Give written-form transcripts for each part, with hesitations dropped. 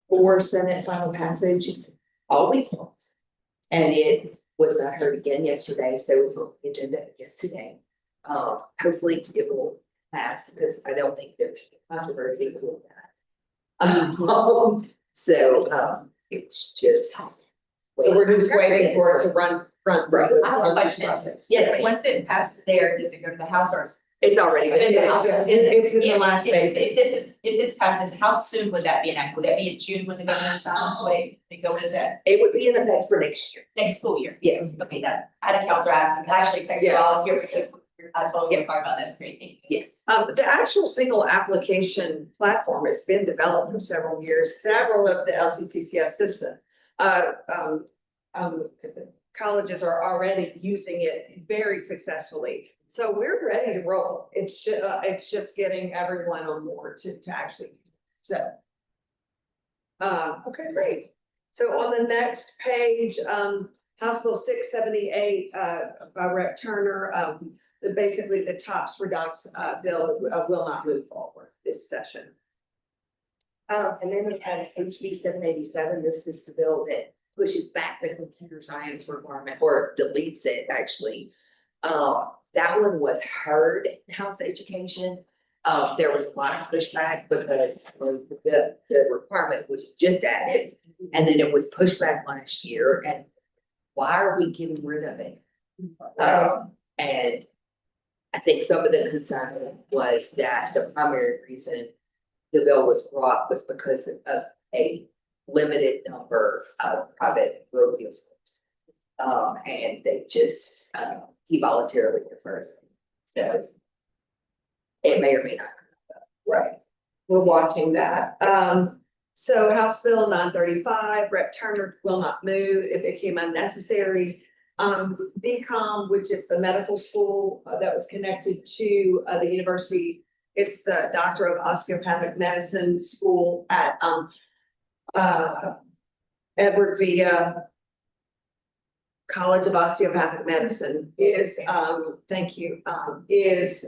for Senate final passage all week long. And it was not heard again yesterday, so it's on the agenda again today. Hopefully it will pass, because I don't think there's controversy with that. It's just. So we're just waiting for it to run through Right. the I have a run through the question. process. Yes, Once it passes there, does it go to the House or? it's already. In the House? It's in the last If phases. this passes, how soon would that be enacted? Would that be in June when the governor signs? Would it go into It would be in effect for next year. next school year? Yes. Okay, that, I had a counselor asking, I actually texted while I was here, because I told him to talk about that, that's great, thank you. Yes. The actual single application platform has been developed for several years, several of the LCTCS system. Colleges are already using it very successfully. So we're ready to roll. It's just getting everyone on board to actually, so. Okay, great. So on the next page, House Bill 678, by Rep. Turner, basically the TOPS redox, bill will not move forward this session. And then we have HB 787. This is the bill that pushes back the computer science requirement, or deletes it actually. That one was heard in House Education. There was a lot of pushback because the requirement was just added, and then it was pushed back last year. And why are we getting rid of it? And I think some of the concern was that the primary reason the bill was brought was because of a limited number of private rodeo schools. And they just, he voluntarily refers. So it may or may not. Right. We're watching that. So House Bill 935, Rep. Turner will not move. It became unnecessary. BCOM, which is the medical school that was connected to the university. It's the Doctor of Osteopathic Medicine School at Edward Via College of Osteopathic Medicine is, thank you, it's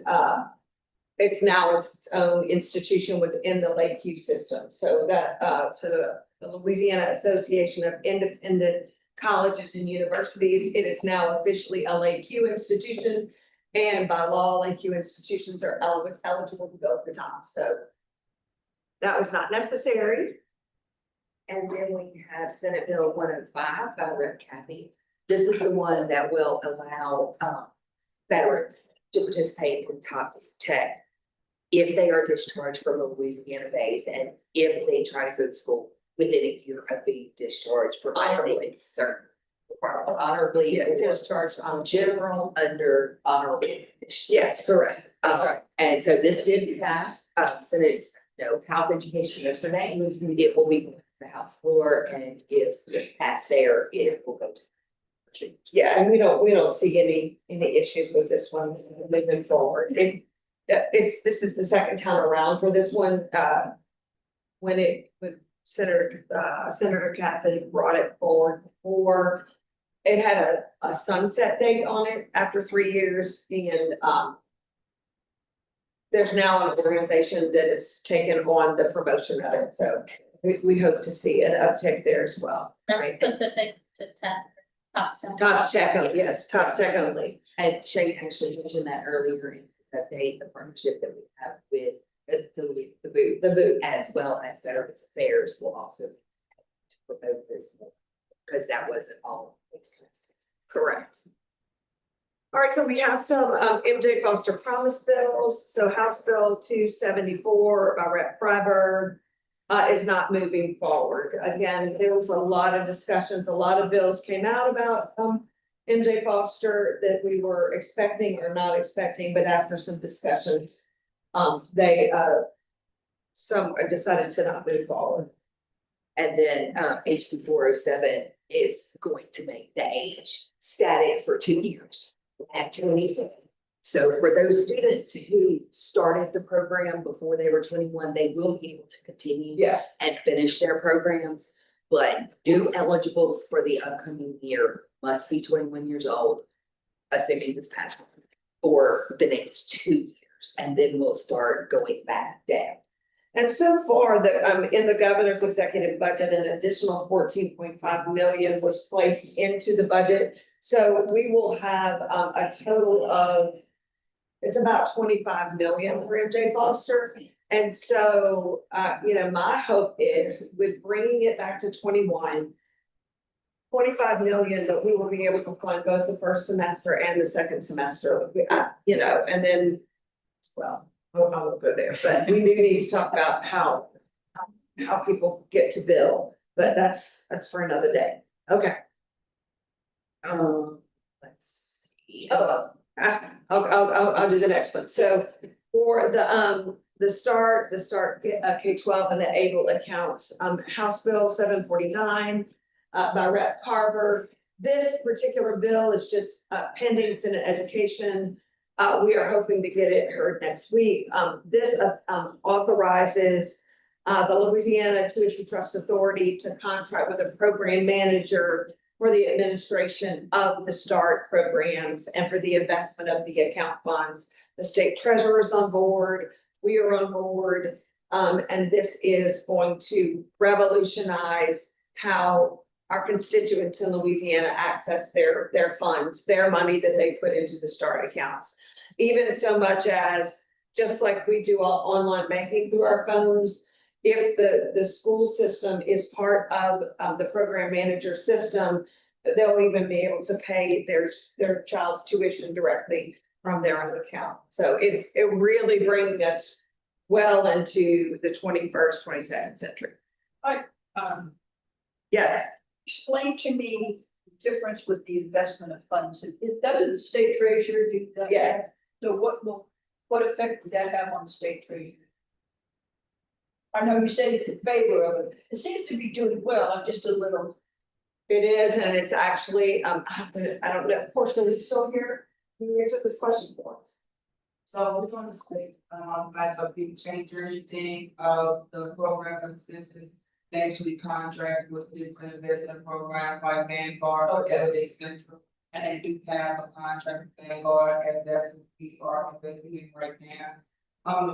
now its own institution within the Lakeview system. So that, the Louisiana Association of Independent Colleges and Universities, it is now officially a Lakeview institution. And by law, Lakeview institutions are eligible to go for TOPS. So that was not necessary. And then we have Senate Bill 105 by Rep. Kathy. This is the one that will allow veterans to participate in TOPS Tech if they are discharged from a Louisiana base, and if they try to go to school within a year of being discharged for honorably certain. Honorably Discharged on general under honorable. Yes, correct. And so this did pass, Senate, House Education yesterday. It will be going to the House floor, and if it passed there, it will go to. Yeah, and we don't see any issues with this one moving forward. This is the second time around for this one, when Senator Kathy brought it forward before. It had a sunset date on it after 3 years, and there's now an organization that is taking on the promotion of it, so we hope to see an uptick there as well. That's Right. specific to TOPS. TOPS Tech only, yes, TOPS Tech only. And Shane actually mentioned that earlier in the update, the partnership that we have with the boot, as well as Veterans Affairs will also promote this, because that wasn't all expensive. Correct. All right, so we have some MJ Foster promise bills. So House Bill 274 by Rep. Freiberg is not moving forward. Again, there was a lot of discussions, a lot of bills came out about MJ Foster that we were expecting or not expecting, but after some discussions, they decided to not move forward. And then HB 407 is going to make the age static for 2 years at 27. So for those students who started the program before they were 21, they will be able to continue Yes. and finish their programs. But new eligibles for the upcoming year must be 21 years old, assuming this passes, for the next 2 years. And then we'll start going back down. And so far, in the governor's executive budget, an additional 14.5 million was placed into the budget. So we will have a total of, it's about 25 million for MJ Foster. And so, my hope is with bringing it back to 25 million, that we will be able to fund both the first semester and the second semester, and then, well, I won't go there, but we do need to talk about how people get to bill, but that's for another day. Okay. Let's see. I'll do the next one. So for the start K-12 and the ABLE accounts, House Bill 749 by Rep. Carver. This particular bill is just pending Senate Education. We are hoping to get it heard next week. This authorizes the Louisiana Tuition Trust Authority to contract with a program manager for the administration of the START programs and for the investment of the account funds. The state treasurer is on board, we are on board, and this is going to revolutionize how our constituents in Louisiana access their funds, their money that they put into the START accounts. Even so much as, just like we do all online banking through our phones, if the school system is part of the program manager system, they'll even be able to pay their child's tuition directly from their own account. So it really bringing us well into the 21st, 22nd century. Yes. Explain to me the difference with the investment of funds. It doesn't the state treasurer do that? Yes. So what effect would that have on the state treasurer? I know you said it's in favor of it. It seems to be doing well. I'm just a little. It is, and it's actually, I don't know, Portia, are you still here? Can you answer this question for us? So we're gonna say, like a big change or anything of the program consensus. They actually contract with different investment programs like Vanguard or Elevate Central. And they do have a contract with Vanguard, and that's what we are investigating right now.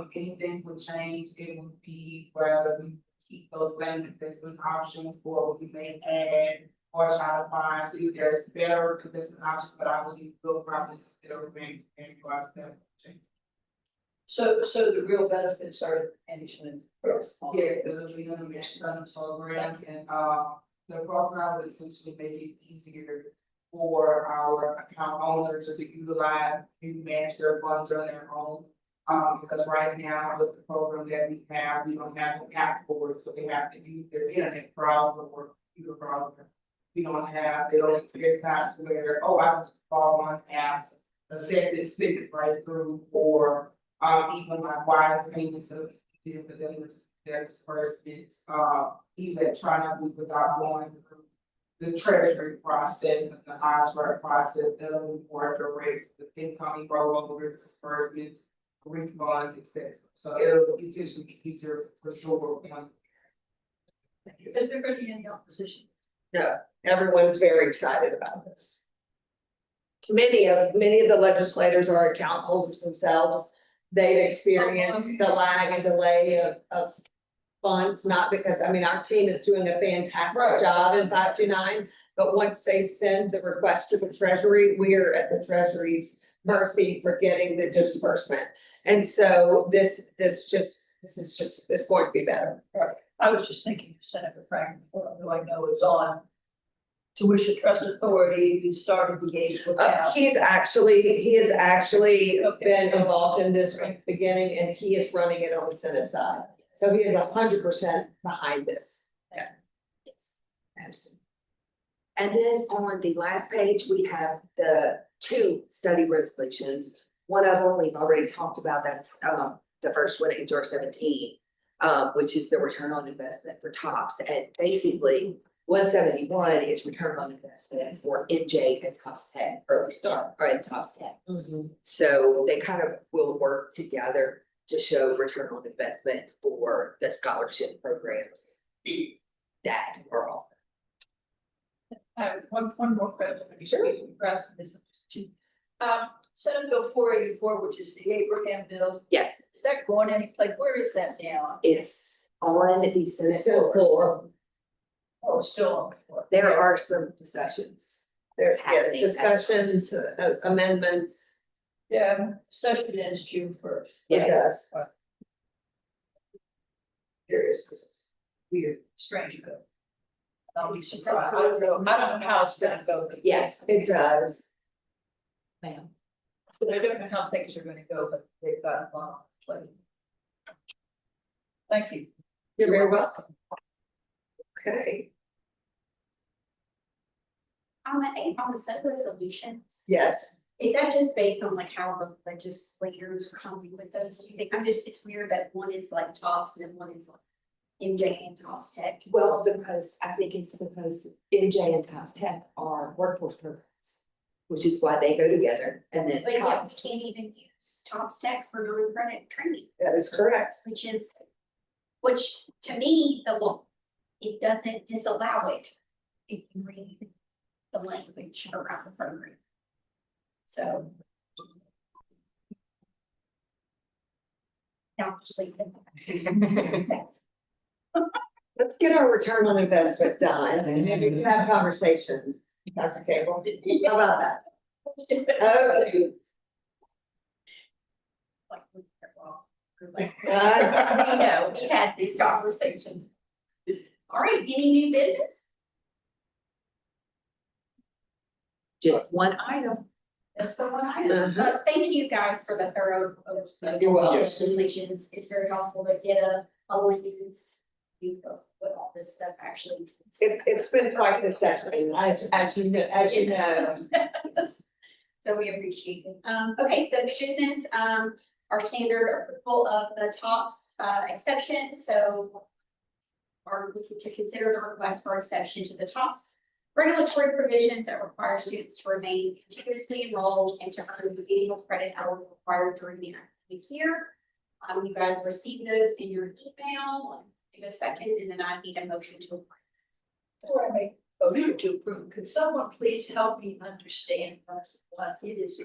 If anything would change, it would be whether we keep those same investment options or we may add or try to find, see if there's better investment options, but I believe we'll probably still remain Vanguard. So the real benefits are management. Yes, it'll be on the mission program, and the program would essentially make it easier for our account owners to utilize and manage their funds on their own. Because right now with the program that we don't have an app for it, so they have to use their internet browser or computer browser. It's not to where, I can just call on apps, set this stick right through, or even like wire payments of for them with their disbursements, electronically without going through the treasury process and the ISRAC process. That'll be more direct with incoming rollover disbursements, refunds, etc. So it'll efficiently be easier for sure. Is there going to be any opposition? No, everyone's very excited about this. Many of the legislators are account holders themselves. They've experienced the lag and delay of funds, not because, our team is doing a fantastic job in 529. But once they send the request to the Treasury, we are at the Treasury's mercy for getting the disbursement. And so this is just, it's going to be better. Right. I was just thinking Senator Frank, who I know is on Tuition Trust Authority, who started the age with that. He has actually been involved in this from the beginning, and he is running it on the Senate side. So he is 100% behind this. Absolutely. And then on the last page, we have the two study resolutions. One of them we've already talked about, that's the first one, HR 17, which is the return on investment for TOPS. And basically 171 is return on investment for MJ and TOPS 10, early start, or in TOPS 10. So they kind of will work together to show return on investment for the scholarship programs that are offered. I have one more question. Sure. This Senate Bill 484, which is the Abraham bill, Yes, is that going any place? Where is that now? it's on the Senate Senate floor. floor. Oh, still on the floor. There Yes. are some discussions. There, yes, Happening. discussions, amendments, Yeah, session ends June 1st. it Yeah. does. Curious, because it's weird, strange bill. I'll be surprised. I don't know how it's gonna go. Yes. It does. Ma'am. So I don't know how things are gonna go, but they've got a lot on the plate. Thank you. You're very welcome. Okay, On the set of resolutions, yes. is that just based on like how the legislators are coming with those? Do you think, it's weird that one is like Tops and then one is like MJ and Tops Tech. Well, because I think it's because MJ and Times Tech are workforce programs, which is why they go together, and then. But yet we Tops- can't even use Tops Tech for non-credit training, That is correct. which to me, the law, it doesn't disallow it. If you read the language around the program. So. Now I'm just leaving it. Let's get our return on investment done and maybe we can have a conversation, Dr. Cable. How about that? Okay. We know, we've had these conversations. All right, any new business? Just one item. That's the one item. Uh-huh. Thank you guys for the thorough. You're welcome. Legislation, it's very helpful to get a lens view of what all this stuff actually. It's been quite the session, as you know. So we appreciate it. Okay, so business, our standard approval of the TOPS exception, so. Are looking to consider the request for exception to the TOPS regulatory provisions that require students to remain continuously enrolled and to earn the annual credit hour required during the academic year. You guys received those in your email. Give a second, and then I need a motion to approve. Before I make a motion to approve, could someone please help me understand what it is?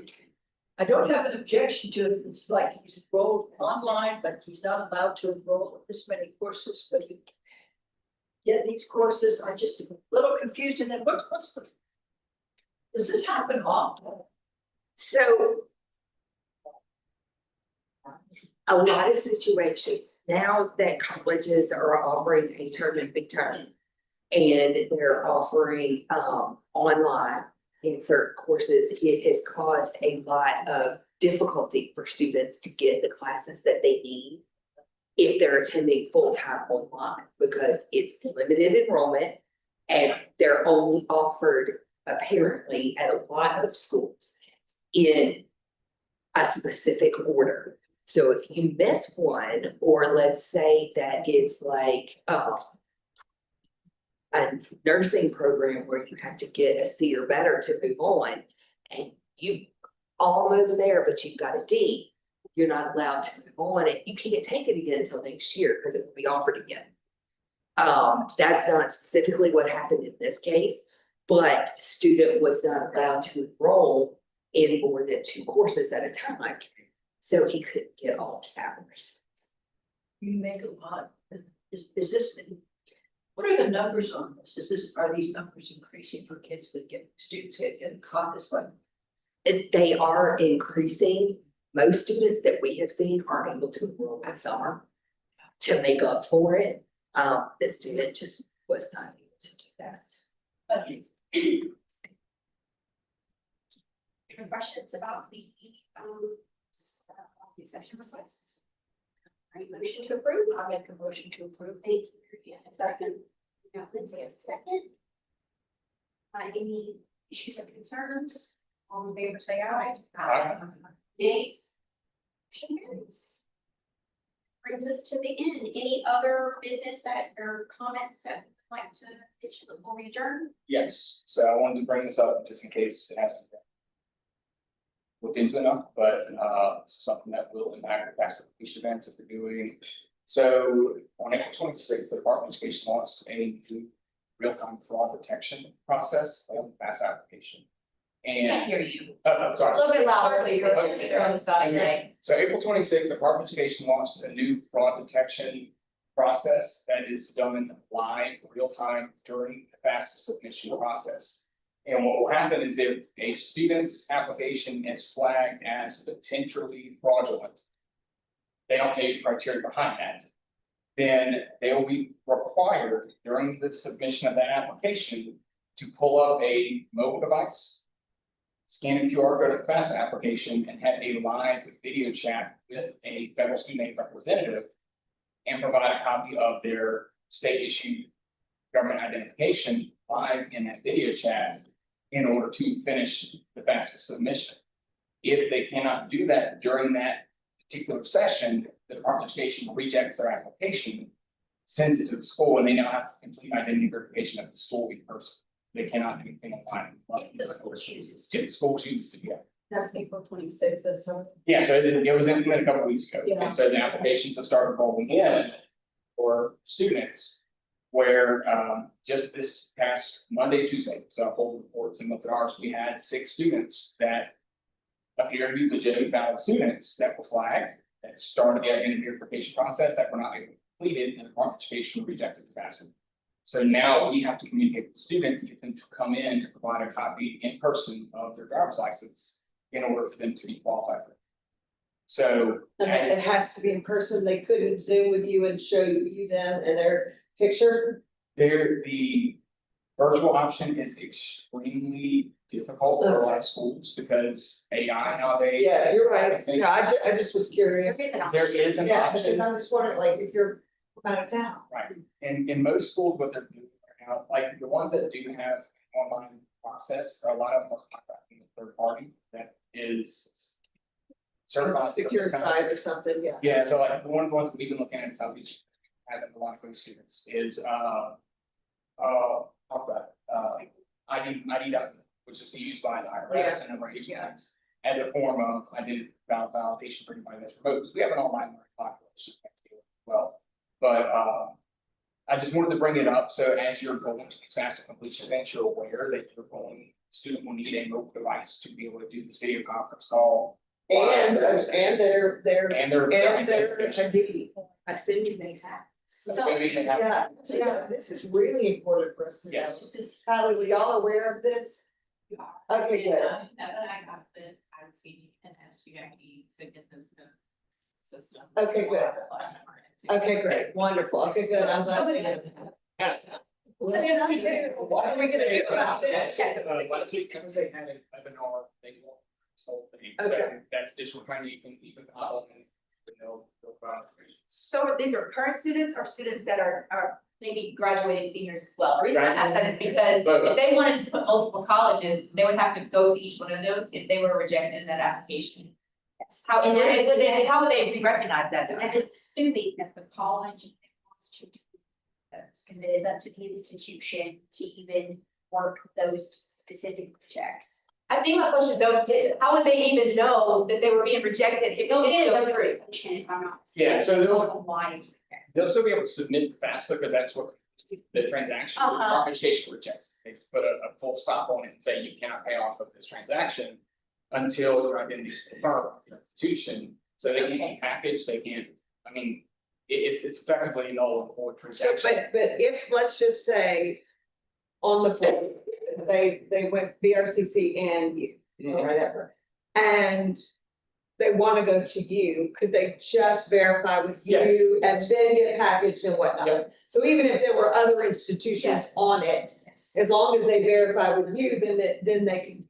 I don't have an objection to it. It's like he's enrolled online, but he's not allowed to enroll in this many courses, but he. Yeah, these courses are just a little confused, and then what's the? Does this happen often? So. A lot of situations now that colleges are offering a term and big term. And they're offering online in certain courses, it has caused a lot of difficulty for students to get the classes that they need. If they're attending full-time online, because it's limited enrollment. And they're only offered apparently at a lot of schools in a specific order. So if you miss one, or let's say that it's like a nursing program where you have to get a C or better to move on. And you almost there, but you've got a D, you're not allowed to move on, and you can't take it again until next year because it will be offered again. That's not specifically what happened in this case, but student was not allowed to enroll in more than 2 courses at a time. So he couldn't get all his hours. You make a lot, is this, what are the numbers on this? Are these numbers increasing for kids that students get caught this way? They are increasing. Most students that we have seen are able to enroll in summer to make up for it. The student just was not able to do that. Okay. Questions about the exception requests? Are you motion to approve? I make a motion to approve. Thank you. Yeah, second. Now, Lindsay has a second. Any issues or concerns? All in favor, say aye. Aye. Nays? Motion carries. Brings us to the end. Any other business or comments that you'd like to pitch before we adjourn? Yes, so I wanted to bring this up just in case it hasn't been looked into enough, but this is something that will impact the fast application event that we're doing. So on April 26th, the Department of Education launched a new real-time fraud detection process on fast application. Can't And, hear you. I'm A sorry. little bit louder, please. You're on the side, right? So April 26th, the Department of Education launched a new fraud detection process that is done live, real time during the FAFSA submission process. And what will happen is if a student's application is flagged as potentially fraudulent, they don't tell you the criteria behind that, then they will be required during the submission of that application to pull up a mobile device, scan a QR code of the FAFSA application, and have a live video chat with a federal student aid representative, and provide a copy of their state issued government identification live in that video chat in order to finish the FAFSA submission. If they cannot do that during that particular session, the Department of Education rejects their application, sends it to the school, and they now have to complete identity verification at the school in person. They cannot do anything online. The school chooses If the school chooses to, yeah. That's April 26th, that's all. Yeah, so it was implemented a couple of weeks ago, Yeah. and so the applications have started rolling in for students. Where just this past Monday, Tuesday, so I pulled reports and looked at ours, we had 6 students that appear to be legitimate valid students that were flagged, that started the identity verification process that were not able to complete it, and the Department of Education rejected the FAFSA. So now we have to communicate with the student to get them to come in and provide a copy in person of their driver's license in order for them to be qualified for it. So. And it has to be in person, they couldn't Zoom with you and show you them and their picture? The virtual option is extremely difficult for a lot of schools because AI nowadays. Yeah, you're right, yeah, I just was curious. There is an There option. is an Yeah, because option, I'm just wondering, like, if you're out of town. right, and in most schools, what they're doing right now, like the ones that do have online process, a lot of them are contracting with third party that is. Certified. Secure site or something, yeah. Yeah, so like one of the ones we've been looking at in Southeast, has a lot of those students is ID document, which is used by the IRS and other agencies. As a form of identity validation for anybody that's remote, because we have an online learning population as well. But I just wanted to bring it up, so as you're going to these FAFSA completion events, you're aware that student will need a mobile device to be able to do this video conference call. And their And their ID. Assuming they have. Assuming they have- Yeah, this is really important for us to know. Yes. Kylie, were y'all aware of this? Okay, good. Now that I got the, I would see and ask you to get this in the system. Okay, good. Okay, great, wonderful, okay, good, I'm glad. Why are we gonna do about this? Last week, because they had a webinar, they want this whole thing, so Okay. that's additional training you can hop on and they'll provide. So these are current students or students that are maybe graduated seniors as well? The reason I ask that is because if they wanted to put multiple colleges, they would have to go to each one of those if they were rejected in that application. How would they be recognized that though? And it's assuming that the college wants to do those, because it is up to the institution to even work those specific checks. I think my question though is, how would they even know that they were being rejected if it They'll get didn't a go through? notification if I'm not. Yeah, so they'll- Why it's there. They'll still be able to submit FAFSA because that's what the transaction, the Department of Education rejects. They just put a full stop on it and say you cannot pay off of this transaction until your identity is confirmed with your institution. So they can't package, they can't, I mean, it's effectively a null and void So, transaction. but if, let's just say, on the floor, they went BRCC and you, or whatever. And they wanna go to you, could they just verify with you and then get packaged and whatnot? Yeah. So even if there were other institutions on it, as long as they verify with you, then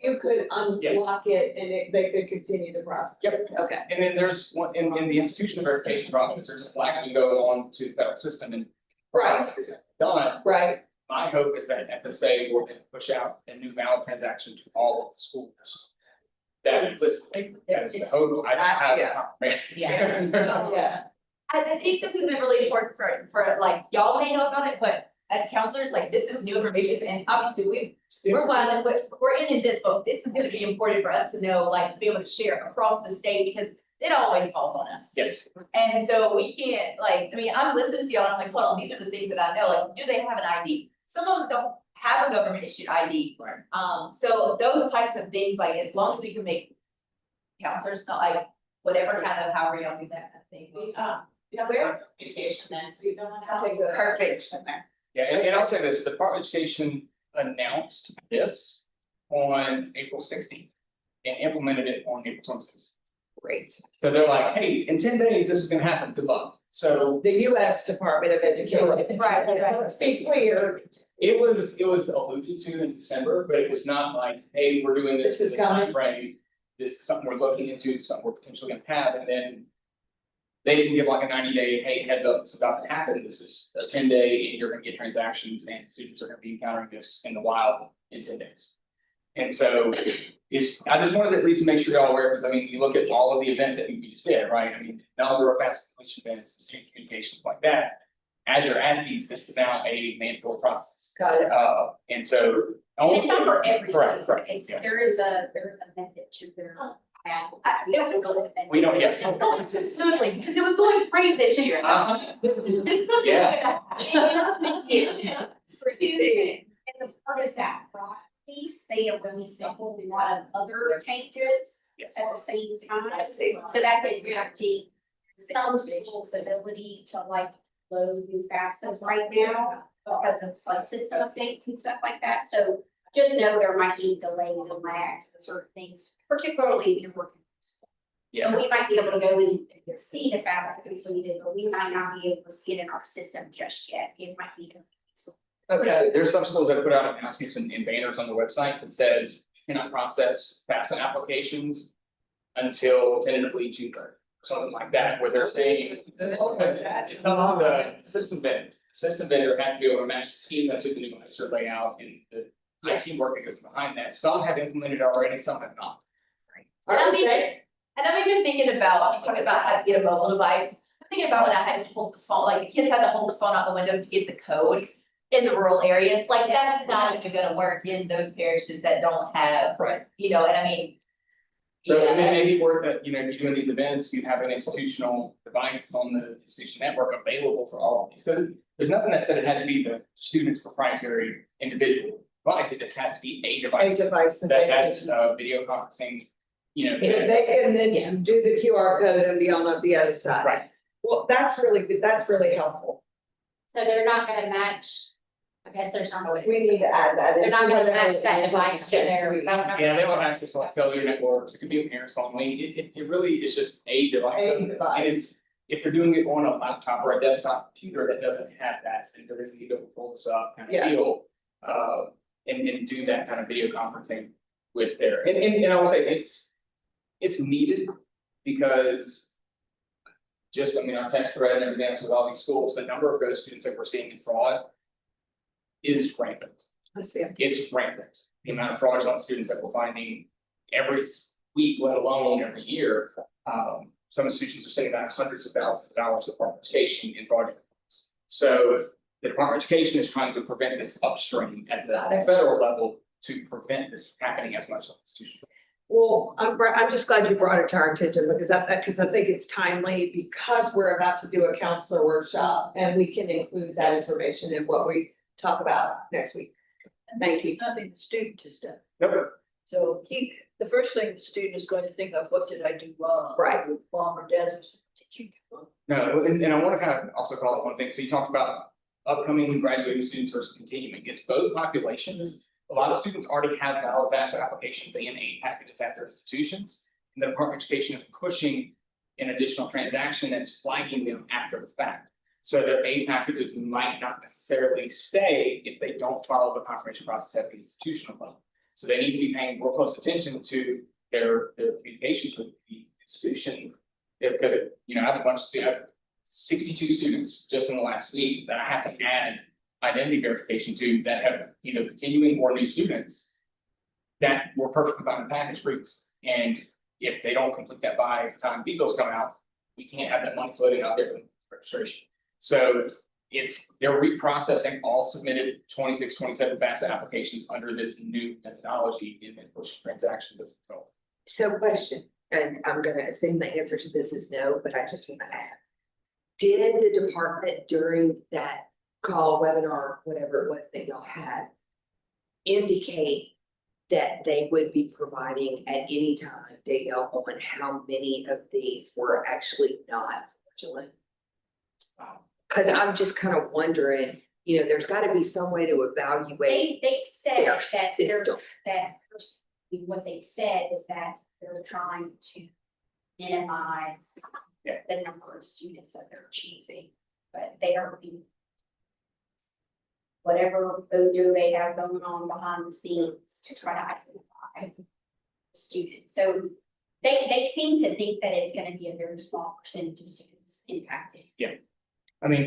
you could unblock it and they could continue the process. Yep. Okay. And then there's one, in the institutional verification process, there's a flag to go on to the federal system and. Right. It's done. Right, My hope is that FSA will then push out a new valid transaction to all of the schools. That is the hope, I have. yeah. I think this isn't really important for like, y'all may know about it, but as counselors, like, this is new information, and obviously we're one, but we're in this boat, this is gonna be important for us to know, like, to be able to share across the state, because it always falls on us. Yes, And so we can't, like, I mean, I'm listening to y'all, and I'm like, hold on, these are the things that I know, like, do they have an ID? Some of them don't have a government issued ID. Right. So those types of things, like as long as we can make counselors not like whatever kind of however y'all do that thing. Where's communication then, so you don't have. Okay, good. Perfect. Yeah, and I'll say this, the Department of Education announced this on April 16th and implemented it on April 26th. Great. So they're like, hey, in 10 days, this is gonna happen, good luck. So The US Department of Education. Right. Let's be clear, it was alluded to in December, but it was not like, hey, we're doing this. This is in this coming. timeframe. This is something we're looking into, something we're potentially gonna have, and then they didn't give like a 90-day, hey, heads up, it's about to happen, this is a 10-day, and you're gonna get transactions, and students are gonna be encountering this in the wild in 10 days. And so, I just wanted to at least make sure y'all aware, because I mean, you look at all of the events that we just did, right? I mean, number of fast completion events, the student communications like that. As you're at these, this is now a mandatory process, got it. and so. And it's not for every Correct, student, correct, it's, yeah. there is a method to their. We don't, yes. It's going too smoothly, because it was going great this year. Yeah. For students, as a part of that fraud piece, they have released a whole lot of other changes Yes. at the same time. I see. So that's impacting some schools' ability to like load new FAFSAs right now because of like system updates and stuff like that. So just know there might be delays and lags with certain things, particularly if you're working. Yeah. So we might be able to go in and see the FAFSA completed, but we might not be able to see it in our system just yet. It might be. Okay, There's some schools that put out announcements and banners on the website that says you cannot process FAFSA applications until tentatively June 3rd, or something like that, where they're saying. It's on the system vendor has to be able to match the scheme that took the new master layout and the IT work that goes behind that. Some have implemented already, some have not. And I'm even thinking about, I'm talking about how to get a mobile device. I'm thinking about when I had to hold the phone, like the kids had to hold the phone out the window to get the code in the rural areas, like that's not even gonna work in those parishes that don't have, you know, and I mean. So yeah, it may be worth that, you know, if you're doing these events, you have an institutional device that's on the institution network available for all of these, because there's nothing that said it had to be the student's proprietary individual device, it just has to be a a device. device that That they has can, video conferencing, you know. if they can then do the QR code and be on the other side. Right, Well, that's really good, that's really helpful. So they're not gonna match, I guess there's not a way. We need to add that. They're not into gonna whatever match that device to their. yeah, they will have access to like cellular networks, it could be a parent's phone, I mean, it really is just a device. A And device. it's, if they're doing it on a laptop or a desktop computer that doesn't have that, then there is need to pull this up kind Yeah. of deal. And do that kind of video conferencing with their, and I will say, it's needed because. Just, I mean, our text thread and everything else with all these schools, the number of those students that we're seeing in fraud. Is rampant, I see. it's rampant, the amount of fraudulent students that we're finding every week, let alone every year. Some institutions are saying about hundreds of thousands of dollars of Department of Education in fraudulent loans. So the Department of Education is trying to prevent this upstream at the federal level to prevent this happening as much as institutions. Well, I'm just glad you brought it to our attention because I think it's timely because we're about to do a counselor workshop and we can include that information in what we talk about next week. And Thank this you. is nothing the student has done. Nope. So the first thing the student is going to think of, what did I do wrong? Right. Mom or dad, what did you do wrong? No, and I wanna kind of also call it one thing, so you talked about upcoming graduating students versus continuing, it's both populations. A lot of students already have valid FAFSA applications and aid packages at their institutions. And the Department of Education is pushing an additional transaction that's flagging them after the fact. So their aid packages might not necessarily stay if they don't follow the confirmation process at the institutional level. So they need to be paying more close attention to their communication with the institution. Because, you know, I have a bunch of students, I have 62 students just in the last week that I have to add identity verification to that have either continuing or new students. That were perfectly fine in the package previously, and if they don't complete that by the time B-bills come out, we can't have that money floating out there for registration. So they're reprocessing all submitted 26, 27 FAFSA applications under this new methodology and then push transactions as a result. So question, and I'm gonna assume the answer to this is no, but I just wanna add. Did the department during that call, webinar, whatever it was that y'all had, indicate that they would be providing at any time data on how many of these were actually not fraudulent? Cause I'm just kind of wondering, you know, there's gotta be some way to evaluate They've said their that they're, system. what they've said is that they're trying to minimize Yeah. the number of students that they're choosing, but they are being whatever voodoo they have going on behind the scenes to try to identify the students. So they seem to think that it's gonna be a very small percentage of students impacted. I mean,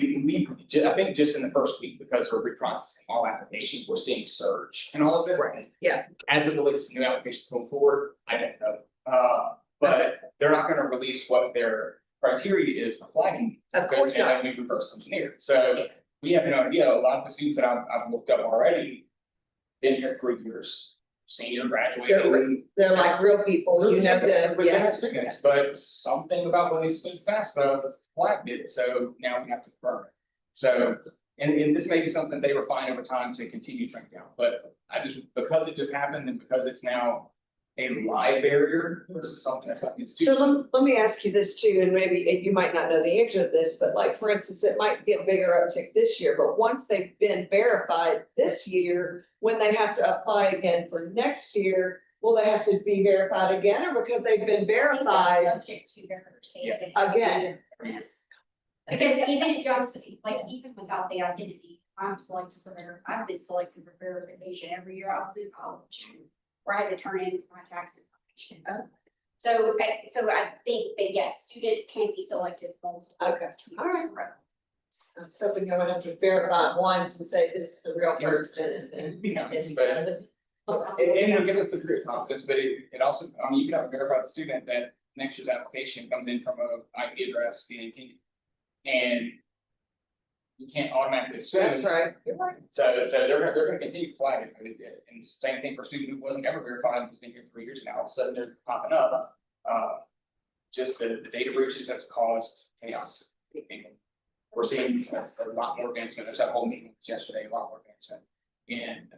I think just in the first week, because we're reprocessing all applications, we're seeing surge and all of it. Right, yeah. As it relates to new applications going forward, I don't know. But they're not gonna release what their criteria is for flagging. Of course Because they not. haven't been reverse engineered, so we have no idea. A lot of the students that I've looked up already. Been here 3 years, senior graduating. They're like real people, you know them, But they're yeah. not students, but something about when they spent FAFSA flagged it, so now we have to confirm it. So, and this may be something they refine over time to continue to shrink down, but I just, because it just happened and because it's now a live barrier versus something that's like So institutional. let me ask you this too, and maybe you might not know the answer to this, but like, for instance, it might get bigger uptick this year, but once they've been verified this year, when they have to apply again for next year, will they have to be verified again, or because they've been verified? Subject to their understanding. Again. Yes. Because even if you're, like, even without the identity, I'm selected for I've been selected for verification every year I was in college. Where I had to turn in my tax information. So I think that yes, students can be selected multiple. Okay, all right. times. So we're gonna have to verify once and say this is a real person and then. Be honest, but and it'll give us a degree of confidence, but it also, I mean, you can have a verified student that next year's application comes in from a IP address, DNP. And you can't automatically assume. That's right, you're right. So they're gonna continue to flag it, and same thing for a student who wasn't ever verified, who's been here 3 years now, all of a sudden they're popping up. Just the data breaches has caused chaos. We're seeing a lot more advancement, there's that whole meeting yesterday, a lot more advancement in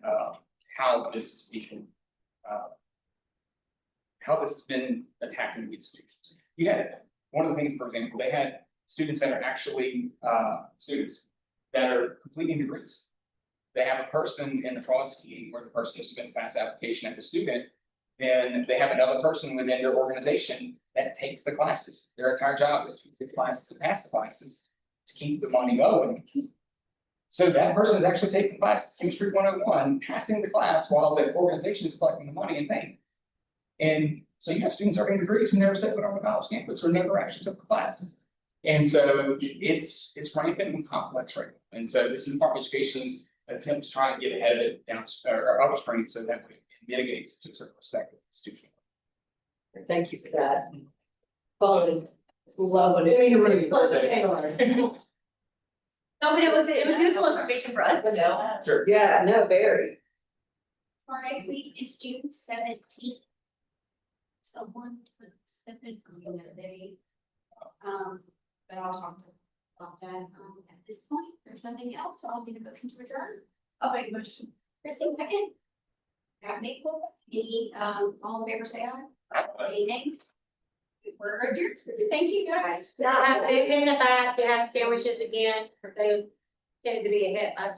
how this is being. How this has been attacking the institutions. You had, one of the things, for example, they had students that are actually students that are completing degrees. They have a person in the fraud scheme where the person who submits FAFSA application as a student. Then they have another person within their organization that takes the classes. Their entire job is to take the classes and pass the classes to keep the money going. So that person is actually taking classes, chemistry 101, passing the class while the organization is collecting the money and paying. And so you have students earning degrees who never stepped foot on the college campus or never actually took the class. And so it's rampant and complex right now. And so this is Department of Education's attempt to try and get ahead of it down or upstream so that way it mitigates to a certain respect of the institution. Thank you for that. Fun, loving it. No, but it was useful information for us to know. Sure. Yeah, no, very. Our next week is June 17th. Someone could step in for me that day. But I'll talk about that, at this point, there's nothing else, so I'll need a motion to adjourn. I'll make a motion. Chrissy, second. Got Maple, any, all in favor, say aye. Any nays? We're adjourned, thank you guys. In the back, they have sandwiches again, they tended to be a hit last